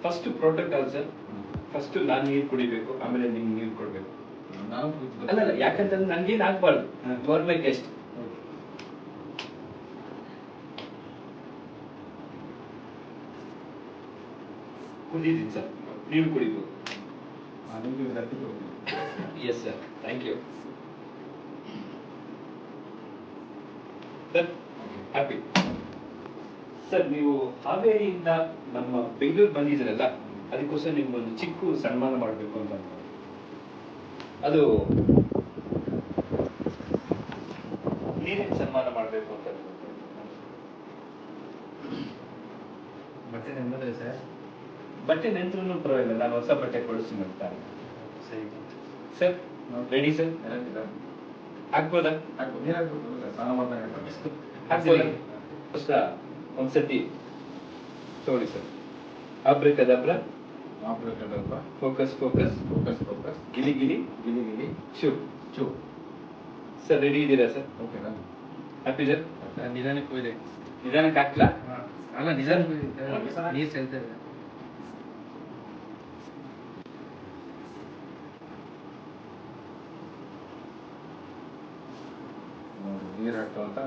First product ಅಲ್ಲ sir. First ನಾನು ನೀರು ಕುಡಿಬೇಕು, ಆಮೇಲೆ ನಿಮ್ಗೆ ನೀರು ಕೊಡ್ಬೇಕು. ನಾವು ಅಲ್ಲ ಯಾಕಂತಂದ್ರೆ ನನ್ಗೇನು ಆಗ್ಬಾರ್ದು. You are my guest. ಕುಡಿದೀನಿ ಸರ್, ನೀವು ಕುಡಿಬೇಕು. Yes sir, thank you sir. Happy sir. ನೀವು ಹಾವೇರಿಯಿಂದ ನಮ್ಮ ಬೆಂಗಳೂರು ಬಂದಿದ್ದೀರಲ್ಲ, ಅದಕ್ಕೋಸ್ಕರ ನಿಮ್ಗೊಂದು ಚಿಕ್ಕ ಸನ್ಮಾನ ಮಾಡಬೇಕು ಅಂತ. ಅದು ನೀರಿನ ಸನ್ಮಾನ ಮಾಡಬೇಕು ಅಂತ. ಬಟ್ಟೆ ನೆಮ್ಮದ್ರೆ ಸರ್. ಬಟ್ಟೆ ನೆಂದ್ರೂ ಪರವಾಗಿಲ್ಲ, ನಾನು ಹೊಸ ಬಟ್ಟೆ ಕೊಡಿಸ್ತೀನಿ ಅಂತ. ಸರಿ ಸರ್, ರೆಡಿ ಸರ್? ಹಾಕ್ಬೋದಾ? ಹಾಕ್ಬೋದಾ? ಹೊಸ ಒಂದ್ಸತಿ ತಗೊಳ್ಳಿ ಸರ್. ಆಬ್ರಕದಬ್ರ, ಫೋಕಸ್ ಫೋಕಸ್, ಗಿಲಿ ಗಿಲಿ, ಶೂ ಚೂ. ಸರ್, ರೆಡಿ ಇದ್ದೀರಾ ಸರ್? Okay happy sir? ನಿಧಾನಕ್ಕೆ ಹೋಯ್ದೆ. ನಿಧಾನಕ್ಕೆ ಹಾಕ್ಲಾ? ಅಲ್ಲ ನಿಧಾನಕ್ಕೆ ನೀರು ಚೆಲ್ತಾ ಇದೆ. ನೀರು ಹಾಕುವಂತ